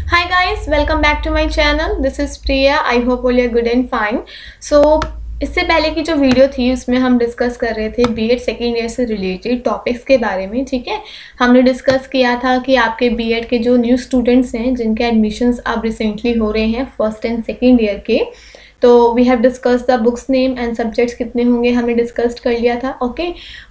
Hi guys, welcome back to my channel. This is Priya. I hope all are good and fine. So इससे पहले की जो video थी उसमें हम डिस्कस कर रहे थे बीएड सेकेंड ईयर से रिलेटेड टॉपिक्स के बारे में। ठीक है, हमने डिस्कस किया था कि आपके बीएड के जो न्यू स्टूडेंट्स हैं जिनके एडमिशन्स अब रिसेंटली हो रहे हैं फर्स्ट एंड सेकेंड ईयर के, तो we have discuss the books name and subjects कितने होंगे हमने डिस्कस कर लिया था। ओके,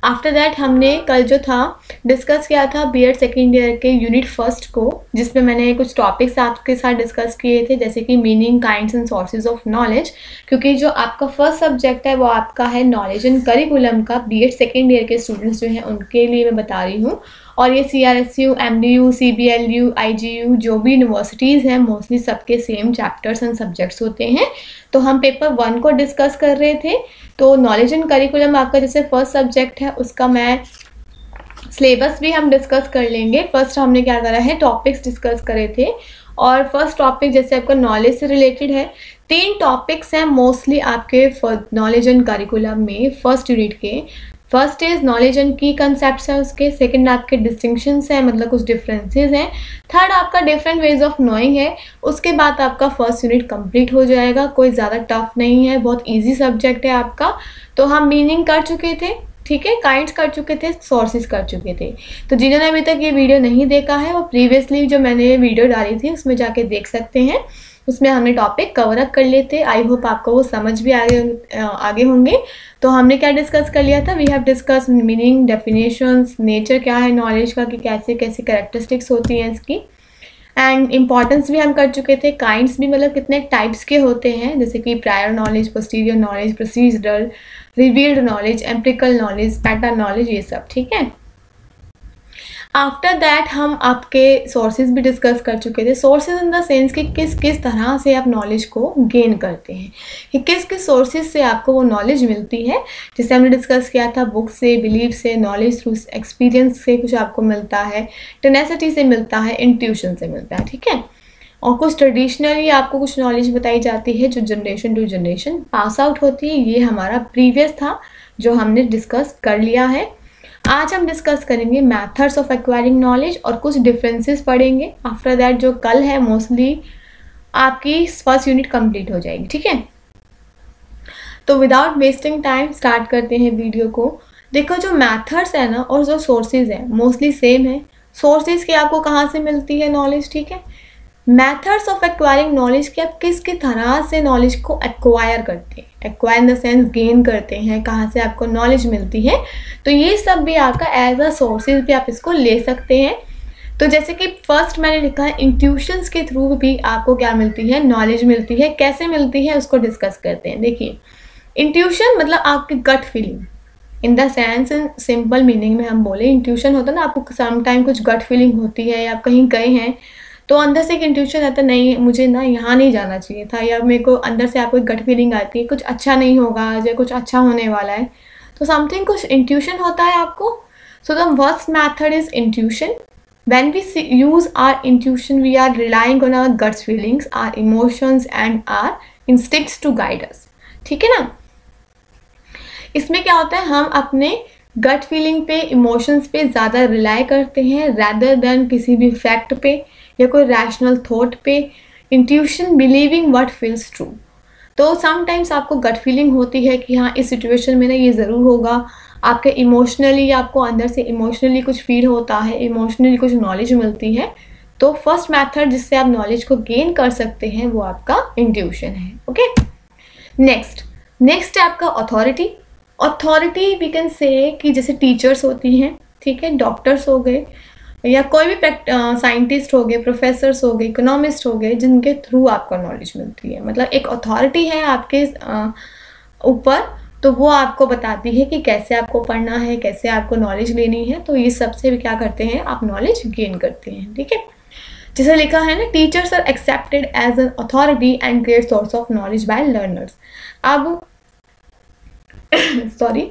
आफ्टर दैट हमने कल जो था डिस्कस किया था बीएड सेकेंड ईयर के यूनिट फर्स्ट को, जिसमें मैंने कुछ टॉपिक्स आपके साथ डिस्कस किए थे जैसे कि meaning, kinds and sources of knowledge, क्योंकि जो आपका फर्स्ट सब्जेक्ट है वो आपका है नॉलेज एंड करिकुलम का। बीएड सेकेंड ईयर के स्टूडेंट्स जो हैं उनके लिए मैं बता रही हूँ। और ये CRSU, MDU, CBLU, IGU जो भी यूनिवर्सिटीज़ हैं मोस्टली सबके सेम चैप्टर्स एंड सब्जेक्ट्स होते हैं। तो हम पेपर 1 को डिस्कस कर रहे थे। तो नॉलेज एंड करिकुलम आपका जैसे फर्स्ट सब्जेक्ट है उसका मैं सिलेबस भी हम डिस्कस कर लेंगे। फर्स्ट हमने क्या करा है, टॉपिक्स डिस्कस करे थे। और फर्स्ट टॉपिक जैसे आपका नॉलेज से रिलेटेड है, 3 टॉपिक्स हैं मोस्टली आपके नॉलेज एंड करिकुलम में फर्स्ट यूनिट के। फर्स्ट इज नॉलेज एंड की कंसेप्ट्स हैं उसके, सेकंड आपके डिस्टिंक्शंस हैं मतलब कुछ डिफरेंसेस हैं, थर्ड आपका डिफरेंट वेज ऑफ नोइंग है। उसके बाद आपका फर्स्ट यूनिट कंप्लीट हो जाएगा। कोई ज़्यादा टफ नहीं है, बहुत इजी सब्जेक्ट है आपका। तो हम मीनिंग कर चुके थे, ठीक है, काइंड्स कर चुके थे, सोर्सेज कर चुके थे। तो जिन्होंने अभी तक ये वीडियो नहीं देखा है वो प्रीवियसली जो मैंने वीडियो डाली थी उसमें जाके देख सकते हैं। उसमें हमने टॉपिक कवर अप कर लिए थे। आई होप आपको वो समझ भी आगे होंगे। तो हमने क्या डिस्कस कर लिया था, we have discuss meaning, definitions, nature क्या है नॉलेज का कि कैसे कैसे कैरेक्टरिस्टिक्स होती हैं इसकी, एंड इम्पॉर्टेंस भी हम कर चुके थे। काइंड्स भी मतलब कितने टाइप्स के होते हैं जैसे कि prior knowledge, posterior knowledge, procedural, revealed knowledge, empirical knowledge, PETA knowledge, ये सब। ठीक है, आफ्टर दैट हम आपके सोर्सेज भी डिस्कस कर चुके थे। सोर्सेज इन द सेंस कि किस किस तरह से आप नॉलेज को गेन करते हैं, कि किस किस सोर्सेज से आपको वो नॉलेज मिलती है। जैसे हमने डिस्कस किया था बुक से, बिलीफ से, नॉलेज थ्रू एक्सपीरियंस से कुछ आपको मिलता है, टेनेसिटी से मिलता है, इंट्यूशन से मिलता है। ठीक है, और कुछ ट्रेडिशनली आपको कुछ नॉलेज बताई जाती है जो generation to generation pass out होती है। ये हमारा प्रीवियस था जो हमने डिस्कस कर लिया है। आज हम डिस्कस करेंगे मेथड्स ऑफ एक्वायरिंग नॉलेज और कुछ डिफरेंसेस पढ़ेंगे। आफ्टर दैट जो कल है मोस्टली आपकी फर्स्ट यूनिट कंप्लीट हो जाएगी। ठीक है, तो विदाउट वेस्टिंग टाइम स्टार्ट करते हैं वीडियो को। देखो जो मेथड्स है ना और जो सोर्सेज है मोस्टली सेम है। सोर्सेज की आपको कहाँ से मिलती है नॉलेज, ठीक है। मेथड्स ऑफ एक्वायरिंग नॉलेज कि आप किस किस तरह से नॉलेज को एक्वायर करते हैं, acquire in the sense gain करते हैं, कहाँ से आपको नॉलेज मिलती है। तो ये सब भी आपका एज अ सोर्सेज भी आप इसको ले सकते हैं। तो जैसे कि फर्स्ट मैंने लिखा है इंट्यूशंस के थ्रू भी आपको क्या मिलती है, नॉलेज मिलती है। कैसे मिलती है उसको डिस्कस करते हैं। देखिए, इंट्यूशन मतलब आपकी gut feeling in the sense, simple meaning में हम बोले इंट्यूशन होता है ना, आपको समटाइम कुछ गट फीलिंग होती है, आप कहीं गए हैं तो अंदर से एक इंट्यूशन आता है, नहीं मुझे ना यहाँ नहीं जाना चाहिए था, या मेरे को अंदर से आपको एक गट फीलिंग आती है कुछ अच्छा नहीं होगा या कुछ अच्छा होने वाला है, तो समथिंग कुछ इंट्यूशन होता है आपको। So the first method is intuition. When we use our intuition we are relying on our guts feelings, our emotions and our instincts to guide us. ठीक है ना, इसमें क्या होता है, हम अपने गट फीलिंग पे, इमोशंस पे ज़्यादा रिलाई करते हैं रैदर देन किसी भी फैक्ट पे या कोई रैशनल थॉट पे। Intuition believing what feels true. तो समटाइम्स आपको गट फीलिंग होती है कि हाँ इस सिचुएशन में ना ये ज़रूर होगा। आपके इमोशनली, आपको अंदर से इमोशनली कुछ फील होता है, इमोशनली कुछ नॉलेज मिलती है। तो फर्स्ट मैथड जिससे आप नॉलेज को गेन कर सकते हैं वो आपका इंट्यूशन है। ओके, नेक्स्ट है आपका authority. Authority we can say कि जैसे टीचर्स होती हैं, ठीक है, डॉक्टर्स हो गए या कोई भी साइंटिस्ट हो गए, प्रोफेसर्स हो गए, इकोनॉमिस्ट हो गए, जिनके थ्रू आपको नॉलेज मिलती है। मतलब एक अथॉरिटी है आपके ऊपर, तो वो आपको बताती है कि कैसे आपको पढ़ना है, कैसे आपको नॉलेज लेनी है। तो ये सबसे भी क्या करते हैं, आप नॉलेज गेन करते हैं। ठीक है, जैसे लिखा है ना, teachers are accepted as an authority and great source of knowledge by learners. अब सॉरी,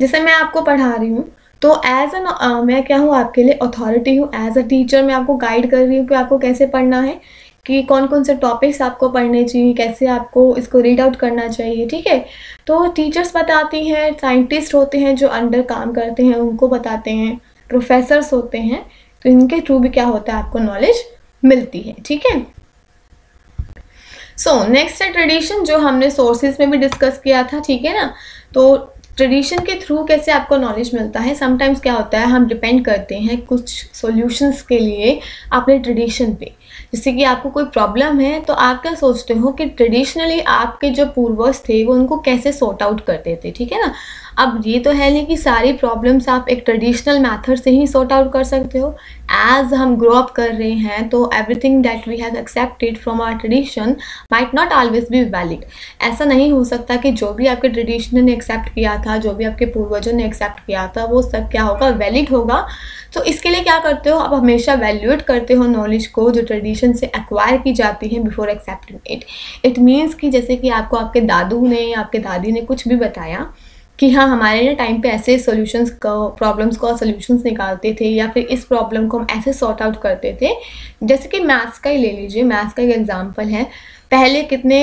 जैसे मैं आपको पढ़ा रही हूँ तो एज एन मैं क्या हूँ, आपके लिए अथॉरिटी हूँ। एज अ टीचर मैं आपको गाइड कर रही हूँ कि आपको कैसे पढ़ना है, कि कौन कौन से टॉपिक्स आपको पढ़ने चाहिए, कैसे आपको इसको रीड आउट करना चाहिए। ठीक है, तो टीचर्स बताती हैं, साइंटिस्ट होते हैं जो अंडर काम करते हैं उनको बताते हैं, प्रोफेसर्स होते हैं, तो इनके थ्रू भी क्या होता है, आपको नॉलेज मिलती है, ठीक है। सो नेक्स्ट है ट्रेडिशन, जो हमने सोर्सेज में भी डिस्कस किया था, ठीक है ना। तो ट्रेडिशन के थ्रू कैसे आपको नॉलेज मिलता है, समटाइम्स क्या होता है हम डिपेंड करते हैं कुछ सॉल्यूशंस के लिए अपने ट्रेडिशन पे। जैसे कि आपको कोई प्रॉब्लम है तो आप क्या सोचते हो कि ट्रेडिशनली आपके जो पूर्वज थे वो उनको कैसे सॉर्ट आउट करते थे, ठीक है ना। अब ये तो है नहीं कि सारी प्रॉब्लम्स आप एक ट्रेडिशनल मेथड से ही सॉर्ट आउट कर सकते हो। एज हम ग्रो अप कर रहे हैं तो everything that we have accepted from our tradition might not always be valid. ऐसा नहीं हो सकता कि जो भी आपके ट्रेडिशन ने एक्सेप्ट किया था, जो भी आपके पूर्वजों ने एक्सेप्ट किया था, वो सब क्या होगा, वैलिड होगा। तो इसके लिए क्या करते हो, आप हमेशा वैल्यूएट करते हो नॉलेज को जो ट्रेडिशन से एक्वायर की जाती है before accepting it. It means कि जैसे कि आपको आपके दादू ने, आपके दादी ने कुछ भी बताया कि हाँ हमारे ना टाइम पे ऐसे सॉल्यूशंस का, प्रॉब्लम्स का सॉल्यूशंस निकालते थे, या फिर इस प्रॉब्लम को हम ऐसे सॉर्ट आउट करते थे। जैसे कि मैथ्स का ही ले लीजिए, मैथ्स का एक एग्जांपल है। पहले कितने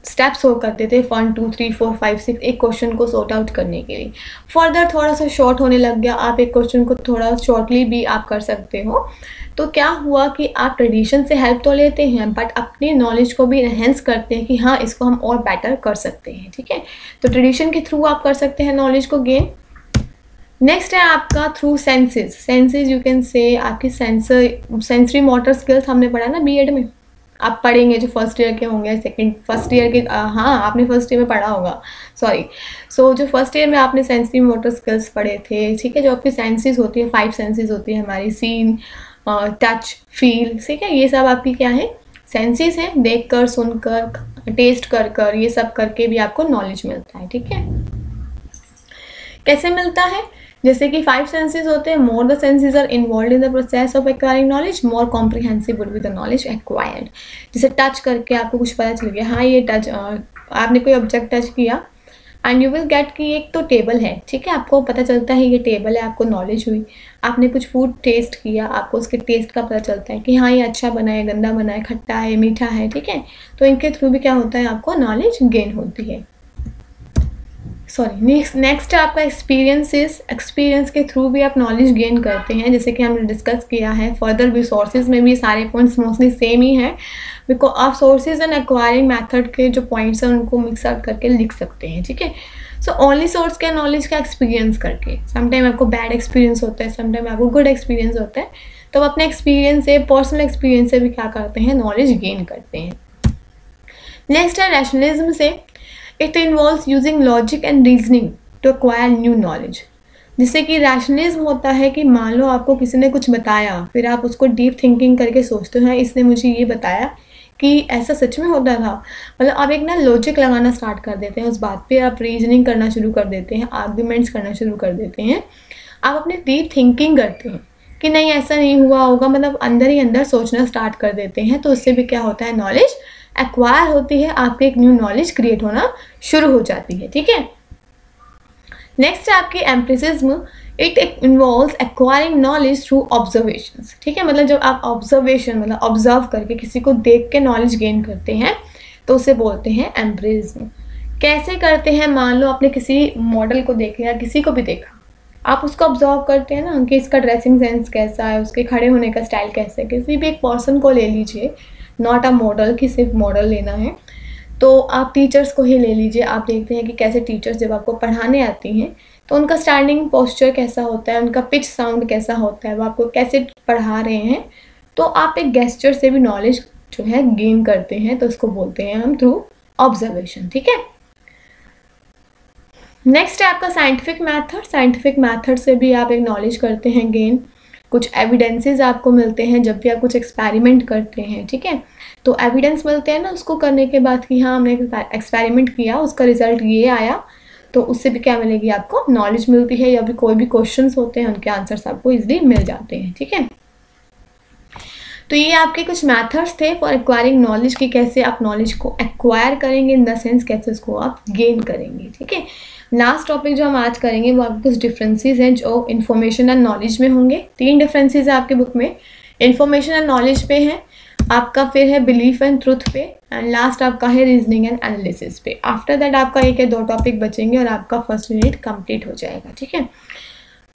स्टेप्स हो करते थे, 1 2 3 4 5 6 एक क्वेश्चन को सॉर्ट आउट करने के लिए। फर्दर थोड़ा सा शॉर्ट होने लग गया, आप एक क्वेश्चन को थोड़ा शॉर्टली भी आप कर सकते हो। तो क्या हुआ कि आप ट्रेडिशन से हेल्प तो लेते हैं बट अपनी नॉलेज को भी एनहेंस करते हैं कि हाँ इसको हम और बेटर कर सकते हैं, ठीक है। तो ट्रेडिशन के थ्रू आप कर सकते हैं नॉलेज को गेन। नेक्स्ट है आपका through senses. Senses you can say आपकी सेंसरी मोटर स्किल्स हमने पढ़ा ना बीएड में, आप पढ़ेंगे जो फर्स्ट ईयर के होंगे, फर्स्ट ईयर के, हाँ आपने फर्स्ट ईयर में पढ़ा होगा, सॉरी। सो जो फर्स्ट ईयर में आपने सेंसरी मोटर स्किल्स पढ़े थे, ठीक है। जो आपकी सेंसेस होती है, 5 सेंसेस होती है हमारी, सीन, टच, फील, ठीक है। ये सब आपकी क्या है, सेंसेस हैं। देख कर, सुनकर, टेस्ट कर कर, ये सब करके भी आपको नॉलेज मिलता है, ठीक है। कैसे मिलता है, जैसे कि 5 सेंसेस होते हैं, more the senses are involve in the process of acquiring knowledge, more comprehensive would be the knowledge acquired. जैसे टच करके आपको कुछ पता चल गया, हाँ ये टच, आपने कोई ऑब्जेक्ट टच किया एंड यू विल गेट कि एक तो टेबल है, ठीक है। आपको पता चलता है ये टेबल है, आपको नॉलेज हुई। आपने कुछ फूड टेस्ट किया, आपको उसके टेस्ट का पता चलता है कि हाँ ये अच्छा बना है, गंदा बना है, खट्टा है, मीठा है, ठीक है। तो इनके थ्रू भी क्या होता है, आपको नॉलेज गेन होती है। सॉरी, नेक्स्ट है आपका एक्सपीरियंसेस। एक्सपीरियंस के थ्रू भी आप नॉलेज गेन करते हैं, जैसे कि हमने डिस्कस किया है। फर्दर भी सोर्सेज में भी सारे पॉइंट्स मोस्टली सेम ही हैं, बिकॉज आप सोर्सेज एंड एक्वायरिंग मेथड के जो पॉइंट्स हैं उनको मिक्स आउट करके लिख सकते हैं, ठीक है। सो ओनली सोर्स के नॉलेज का एक्सपीरियंस करके, समटाइम आपको बैड एक्सपीरियंस होता है, समटाइम आपको गुड एक्सपीरियंस होता है, तो आप अपने एक्सपीरियंस से, पर्सनल एक्सपीरियंस से भी क्या करते हैं, नॉलेज गेन करते हैं। नेक्स्ट है रैशनलिज्म से। It involves using logic and reasoning to acquire new knowledge. जिससे कि रैशनलिज्म होता है कि मान लो आपको किसी ने कुछ बताया, फिर आप उसको डीप थिंकिंग करके सोचते हैं, इसने मुझे ये बताया कि ऐसा सच में होता था। मतलब आप एक ना लॉजिक लगाना स्टार्ट कर देते हैं उस बात पे, आप रीजनिंग करना शुरू कर देते हैं, आर्ग्यूमेंट्स करना शुरू कर देते हैं, आप अपनी डीप थिंकिंग करते हैं कि नहीं ऐसा नहीं हुआ होगा, मतलब अंदर ही अंदर सोचना स्टार्ट कर देते हैं। तो उससे भी क्या होता है, नॉलेज एक्वायर होती है, आपकी एक न्यू नॉलेज क्रिएट होना शुरू हो जाती है, ठीक है। नेक्स्ट है आपकी empiricism. It involves acquiring knowledge through observations, ठीक है। मतलब जब आप ऑब्जर्वेशन, मतलब ऑब्जर्व करके किसी को देख के नॉलेज गेन करते हैं तो उसे बोलते हैं एम्पिरिसिज्म। कैसे करते हैं, मान लो आपने किसी मॉडल को देखा या किसी को भी देखा, आप उसको ऑब्जर्व करते हैं ना कि इसका ड्रेसिंग सेंस कैसा है, उसके खड़े होने का स्टाइल कैसा है। किसी भी एक पर्सन को ले लीजिए, नॉट अ मॉडल कि सिर्फ मॉडल लेना है, तो आप टीचर्स को ही ले लीजिए। आप देखते हैं कि कैसे टीचर्स जब आपको पढ़ाने आती हैं तो उनका स्टैंडिंग पोस्चर कैसा होता है, उनका पिच साउंड कैसा होता है, वो आपको कैसे पढ़ा रहे हैं। तो आप एक गेस्चर से भी नॉलेज जो है गेन करते हैं, तो उसको बोलते हैं हम थ्रू ऑब्जर्वेशन, ठीक है। नेक्स्ट है आपका साइंटिफिक मैथड। साइंटिफिक मैथड से भी आप एक नॉलेज करते हैं गेन। कुछ एविडेंसेस आपको मिलते हैं जब भी आप कुछ एक्सपेरिमेंट करते हैं, ठीक है। तो एविडेंस मिलते हैं ना उसको करने के बाद कि हाँ हमने एक्सपेरिमेंट किया, उसका रिजल्ट ये आया, तो उससे भी क्या मिलेगी, आपको नॉलेज मिलती है। या भी कोई भी क्वेश्चंस होते हैं उनके आंसर्स आपको इजीली मिल जाते हैं, ठीक है। तो ये आपके कुछ मेथड्स थे फॉर एक्वायरिंग नॉलेज की, कैसे आप नॉलेज को एक्वायर करेंगे, इन द सेंस कैसे उसको आप गेन करेंगे, ठीक है। लास्ट टॉपिक जो हम आज करेंगे वो आपके कुछ डिफरेंसेस हैं जो इन्फॉर्मेशन एंड नॉलेज में होंगे। 3 डिफरेंसेस है आपके बुक में, इन्फॉर्मेशन एंड नॉलेज पे है आपका, फिर है बिलीफ एंड ट्रुथ पे, एंड लास्ट आपका है रीजनिंग एंड एनालिसिस पे। आफ्टर दैट आपका 1 या 2 टॉपिक बचेंगे और आपका फर्स्ट यूनिट कंप्लीट हो जाएगा, ठीक है।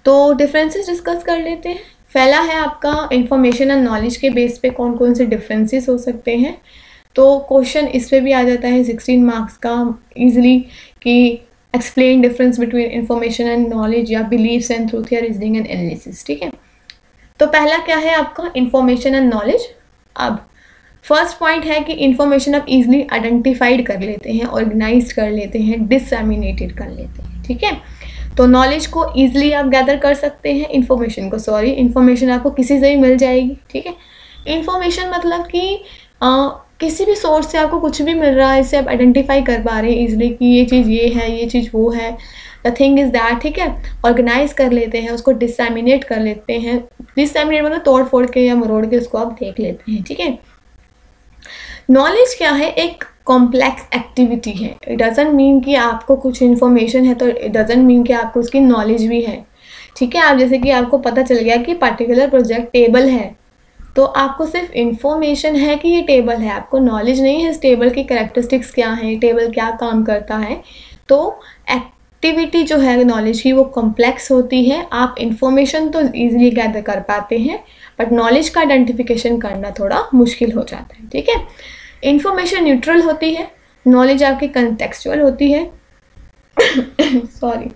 तो डिफरेंसेस डिस्कस कर लेते हैं। पहला है आपका इंफॉर्मेशन एंड नॉलेज के बेस पे कौन कौन से डिफरेंसेस हो सकते हैं। तो क्वेश्चन इस पे भी आ जाता है 16 मार्क्स का इजीली कि explain difference between information and knowledge या बिलीव्स एंड ट्रूथ या रीजनिंग एंड एनालिसिस। ठीक है, तो पहला क्या है आपका इंफॉर्मेशन एंड नॉलेज। अब फर्स्ट पॉइंट है कि इंफॉर्मेशन आप इजीली आइडेंटिफाइड कर लेते हैं, ऑर्गेनाइज कर लेते हैं, डिसएमिनेटेड कर लेते हैं। ठीक है, तो नॉलेज को ईजिली आप गैदर कर सकते हैं, इंफॉर्मेशन आपको किसी से भी मिल जाएगी। ठीक है, इंफॉर्मेशन मतलब कि किसी भी सोर्स से आपको कुछ भी मिल रहा है, इससे आप आइडेंटिफाई कर पा रहे हैं ईजिली कि ये चीज़ ये है, ये चीज़ वो है, द थिंग इज़ दैट। ठीक है, ऑर्गेनाइज कर लेते हैं, उसको डिसएमिनेट कर लेते हैं। डिसएमिनेट मतलब तोड़ फोड़ के या मरोड़ के उसको आप देख लेते हैं। ठीक है, नॉलेज क्या है, एक कॉम्प्लेक्स एक्टिविटी है। इट डजंट मीन कि आपको कुछ इन्फॉर्मेशन है तो इट डजंट मीन कि आपको उसकी नॉलेज भी है। ठीक है, आप जैसे कि आपको पता चल गया कि पर्टिकुलर प्रोजेक्ट टेबल है, तो आपको सिर्फ इन्फॉर्मेशन है कि ये टेबल है, आपको नॉलेज नहीं है इस टेबल की कैरेक्टरिस्टिक्स क्या हैं, टेबल क्या काम करता है। तो एक्टिविटी जो है नॉलेज की वो कॉम्प्लेक्स होती है। आप इन्फॉर्मेशन तो ईजिली गैदर कर पाते हैं, बट नॉलेज का आइडेंटिफिकेशन करना थोड़ा मुश्किल हो जाता है। ठीक है, इंफॉर्मेशन न्यूट्रल होती है, नॉलेज आपकी कंटेक्चुअल होती है। सॉरी।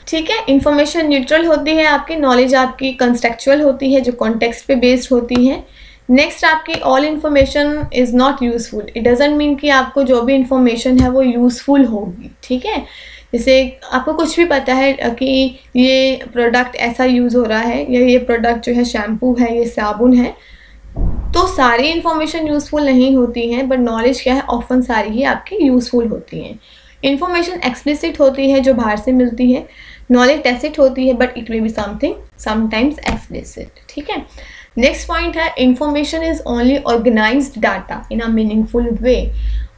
ठीक है, इंफॉर्मेशन न्यूट्रल होती है आपकी, नॉलेज आपकी कंटेक्चुअल होती है जो कॉन्टेक्स्ट पे बेस्ड होती है। नेक्स्ट आपकी all information is not useful. It doesn't mean कि आपको जो भी इंफॉर्मेशन है वो यूज़फुल होगी। ठीक है, जैसे आपको कुछ भी पता है कि ये प्रोडक्ट ऐसा यूज़ हो रहा है या ये प्रोडक्ट जो है शैम्पू है, ये साबुन है, तो सारी इन्फॉर्मेशन यूज़फुल नहीं होती हैं, बट नॉलेज क्या है ऑफन सारी ही आपकी यूज़फुल होती हैं। इन्फॉर्मेशन एक्सप्लिसिट होती है जो बाहर से मिलती है, नॉलेज टैसिट होती है but it may be something sometimes explicit. ठीक है, नेक्स्ट पॉइंट है information is only organised data in a meaningful way.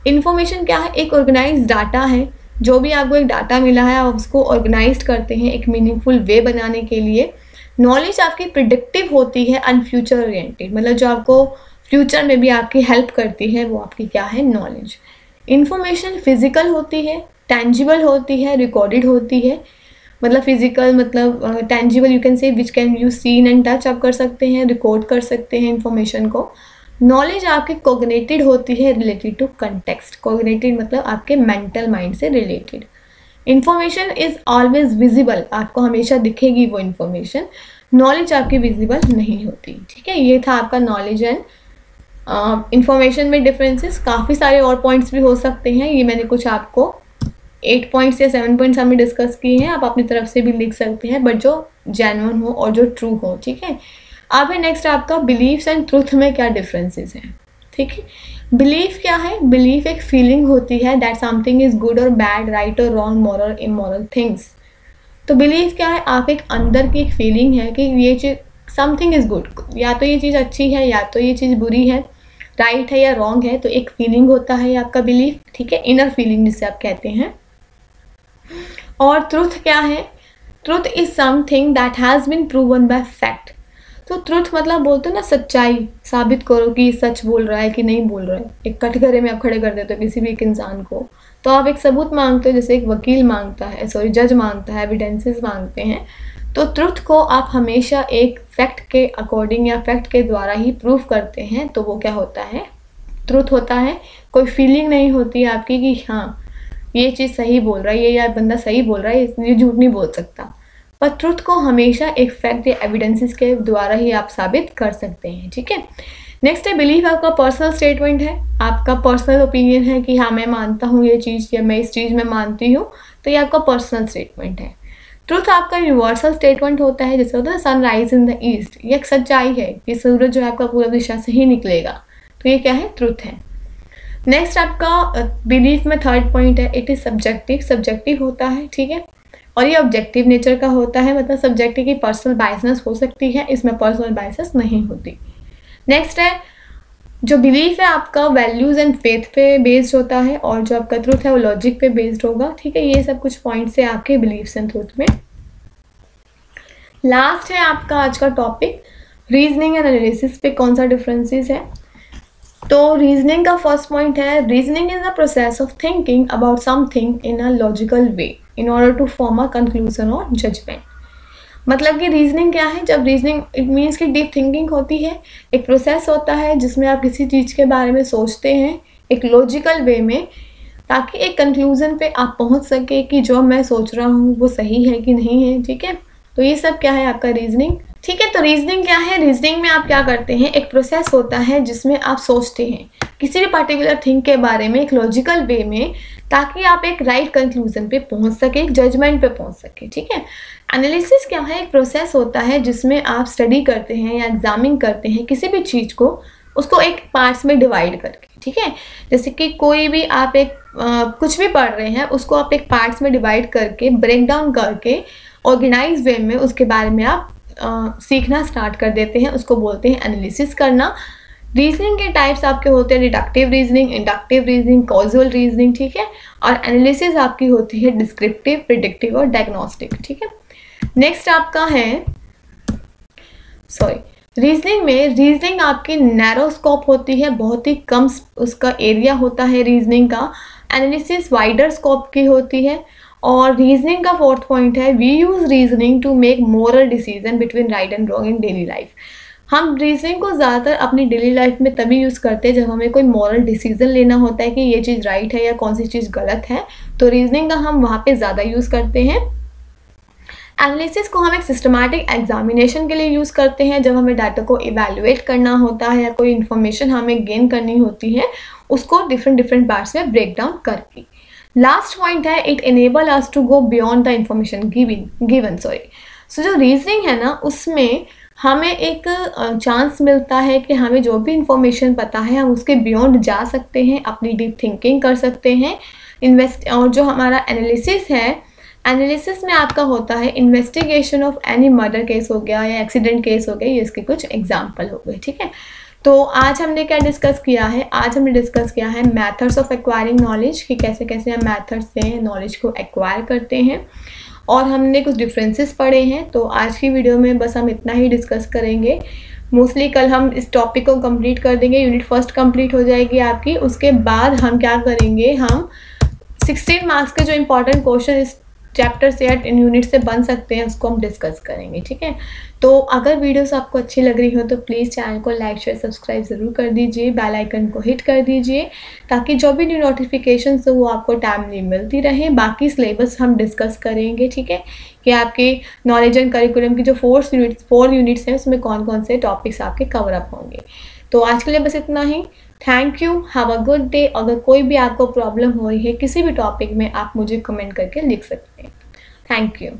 Information क्या है, एक ऑर्गेनाइज्ड डाटा है। जो भी आपको एक डाटा मिला है आप उसको ऑर्गेनाइज करते हैं एक मीनिंगफुल वे बनाने के लिए। नॉलेज आपकी प्रिडिक्टिव होती है एंड फ्यूचर ओरिएंटेड, मतलब जो आपको फ्यूचर में भी आपकी हेल्प करती है वो आपकी क्या है, नॉलेज। इन्फॉर्मेशन फिजिकल होती है, टेंजिबल होती है, रिकॉर्डेड होती है। मतलब फिजिकल मतलब tangible you can say which can you seen and touch आप कर सकते हैं, रिकॉर्ड कर सकते हैं इन्फॉर्मेशन को। नॉलेज आपकी कोग्नेटेड होती है रिलेटेड टू कंटेक्स्ट। कोग्नेटेड मतलब आपके मेंटल माइंड से related. Information is always visible, आपको हमेशा दिखेगी वो इन्फॉर्मेशन। नॉलेज आपकी विजिबल नहीं होती। ठीक है, ये था आपका नॉलेज एंड इंफॉर्मेशन में डिफरेंसेस। काफ़ी सारे और पॉइंट्स भी हो सकते हैं, ये मैंने कुछ आपको 8 पॉइंट्स या 7 पॉइंट्स हमें डिस्कस किए हैं, आप अपनी तरफ से भी लिख सकते हैं, बट जो जेन्युइन हो और जो ट्रू हो। ठीक है, अब है नेक्स्ट आपका बिलीव्स एंड ट्रूथ में क्या डिफरेंसेस हैं। ठीक है, बिलीफ क्या है, बिलीफ एक फीलिंग होती है दैट समथिंग इज गुड और बैड, राइट और रॉन्ग, मॉरल इमोरल थिंग्स। तो बिलीफ क्या है, आप एक अंदर की एक फीलिंग है कि ये चीज़ समथिंग इज गुड, या तो ये चीज़ अच्छी है या तो ये चीज़ बुरी है, राइट है या रॉन्ग है, तो एक फीलिंग होता है आपका बिलीफ। ठीक है, इनर फीलिंग जिसे आप कहते हैं। और ट्रुथ क्या है, truth is something that has been proven by fact. तो ट्रुथ मतलब बोलते हो ना सच्चाई, साबित करो कि सच बोल रहा है कि नहीं बोल रहा है। एक कटघरे में आप खड़े कर देते हो किसी भी एक इंसान को, तो आप एक सबूत मांगते हो, जैसे एक वकील मांगता है, जज मांगता है, एविडेंसेस मांगते हैं। तो ट्रुथ को आप हमेशा एक फैक्ट के अकॉर्डिंग या फैक्ट के द्वारा ही प्रूव करते हैं, तो वो क्या होता है, ट्रुथ होता है। कोई फीलिंग नहीं होती आपकी कि हाँ ये चीज़ सही बोल रहा है, ये यार बंदा सही बोल रहा है, ये झूठ नहीं बोल सकता। पर ट्रुथ को हमेशा एक फैक्ट या एविडेंसेस के द्वारा ही आप साबित कर सकते हैं। ठीक है, नेक्स्ट है बिलीफ आपका पर्सनल स्टेटमेंट है, आपका पर्सनल ओपिनियन है कि हाँ मैं मानता हूँ ये चीज़ या मैं इस चीज़ में मानती हूँ, तो ये आपका पर्सनल स्टेटमेंट है। ट्रुथ आपका यूनिवर्सल स्टेटमेंट होता है, जैसे होता है सनराइज इन द ईस्ट, ये एक सच्चाई है कि सूरज जो है आपका पूर्व दिशा से ही निकलेगा, तो ये क्या है, ट्रुथ है। नेक्स्ट आपका बिलीफ में थर्ड पॉइंट है, इट इज़ सब्जेक्टिव। सब्जेक्टिव होता है, ठीक है, और ये ऑब्जेक्टिव नेचर का होता है, मतलब सब्जेक्टिव की पर्सनल बायसनेस हो सकती है, इसमें पर्सनल बायसेस नहीं होती। नेक्स्ट है जो बिलीफ है आपका वैल्यूज़ एंड फेथ पे बेस्ड होता है, और जो आपका ट्रूथ है वो लॉजिक पे बेस्ड होगा। ठीक है, ये सब कुछ पॉइंट्स है आपके बिलीफ्स एंड ट्रूथ में। लास्ट है आपका आज का टॉपिक रीजनिंग एंड एनालिसिस पे कौन सा डिफरेंसेस है। तो रीजनिंग का फर्स्ट पॉइंट है, reasoning is the process of thinking about something in a logical way in order to form a conclusion और जजमेंट। मतलब कि रीजनिंग क्या है, जब रीजनिंग इट मीन्स कि डीप थिंकिंग होती है, एक प्रोसेस होता है जिसमें आप किसी चीज़ के बारे में सोचते हैं एक लॉजिकल वे में, ताकि एक कंक्लूजन पे आप पहुंच सके कि जो मैं सोच रहा हूँ वो सही है कि नहीं है। ठीक है, तो ये सब क्या है आपका रीजनिंग। ठीक है, तो रीजनिंग क्या है, रीजनिंग में आप क्या करते हैं, एक प्रोसेस होता है जिसमें आप सोचते हैं किसी भी पर्टिकुलर थिंग के बारे में एक लॉजिकल वे में, ताकि आप एक राइट कंक्लूजन पे पहुंच सके, एक जजमेंट पे पहुंच सके। ठीक है, एनालिसिस क्या है, एक प्रोसेस होता है जिसमें आप स्टडी करते हैं या एग्जामिन करते हैं किसी भी चीज़ को, उसको एक पार्ट्स में डिवाइड करके। ठीक है, जैसे कि कोई भी आप एक कुछ भी पढ़ रहे हैं उसको आप एक पार्ट्स में डिवाइड करके, ब्रेक डाउन करके, ऑर्गेनाइज वे में उसके बारे में आप सीखना स्टार्ट कर देते हैं, उसको बोलते हैं एनालिसिस करना। रीजनिंग के टाइप्स आपके होते हैं deductive reasoning, inductive reasoning, casual reasoning. ठीक है, और एनालिसिस आपकी होती है डिस्क्रिप्टिव, प्रिडिक्टिव और डायग्नोस्टिक। ठीक है, नेक्स्ट आपका है रीजनिंग में, रीजनिंग आपकी नैरो स्कोप होती है, बहुत ही कम उसका एरिया होता है रीजनिंग का। एनालिसिस वाइडर स्कोप की होती है। और रीजनिंग का फोर्थ पॉइंट है, we use reasoning to make moral decision between right and wrong in daily life. हम रीजनिंग को ज़्यादातर अपनी डेली लाइफ में तभी यूज़ करते हैं जब हमें कोई मॉरल डिसीजन लेना होता है कि ये चीज़ राइट है या कौन सी चीज़ गलत है, तो रीजनिंग का हम वहाँ पे ज़्यादा यूज़ करते हैं। एनालिसिस को हम एक सिस्टमैटिक एग्जामिनेशन के लिए यूज़ करते हैं, जब हमें डाटा को इवैल्यूएट करना होता है या कोई इन्फॉर्मेशन हमें गेन करनी होती है, उसको डिफरेंट पार्ट्स में ब्रेक डाउन करके। लास्ट पॉइंट है, it enable us to go beyond the information given. So जो रीजनिंग है ना, उसमें हमें एक चांस मिलता है कि हमें जो भी इंफॉर्मेशन पता है हम उसके बियॉन्ड जा सकते हैं, अपनी डीप थिंकिंग कर सकते हैं, और जो हमारा एनालिसिस है, एनालिसिस में आपका होता है investigation of any murder case हो गया या एक्सीडेंट केस हो गया, ये इसके कुछ एग्जाम्पल हो गए। ठीक है, तो आज हमने क्या डिस्कस किया है, आज हमने डिस्कस किया है मेथड्स ऑफ एक्वायरिंग नॉलेज, कि कैसे कैसे हम मेथड से नॉलेज को एक्वायर करते हैं, और हमने कुछ डिफरेंसेस पढ़े हैं। तो आज की वीडियो में बस हम इतना ही डिस्कस करेंगे। मोस्टली कल हम इस टॉपिक को कंप्लीट कर देंगे, यूनिट फर्स्ट कंप्लीट हो जाएगी आपकी। उसके बाद हम क्या करेंगे, हम 16 मार्क्स के जो इंपॉर्टेंट क्वेश्चन इस चैप्टर से या इन यूनिट से बन सकते हैं उसको हम डिस्कस करेंगे। ठीक है, तो अगर वीडियोस आपको अच्छी लग रही हो तो प्लीज़ चैनल को लाइक शेयर सब्सक्राइब ज़रूर कर दीजिए, बेल आइकन को हिट कर दीजिए, ताकि जो भी न्यू नोटिफिकेशन हो वो आपको टाइमली मिलती रहे। बाकी सिलेबस हम डिस्कस करेंगे। ठीक है, कि आपके नॉलेज एंड करिकुलम की जो 4 यूनिट्स हैं उसमें कौन कौन से टॉपिक्स आपके कवर अप होंगे। तो आज के लिए बस इतना ही। Thank you, have a good day. अगर कोई भी आपको प्रॉब्लम हो रही है किसी भी टॉपिक में, आप मुझे कमेंट करके लिख सकते हैं। Thank you.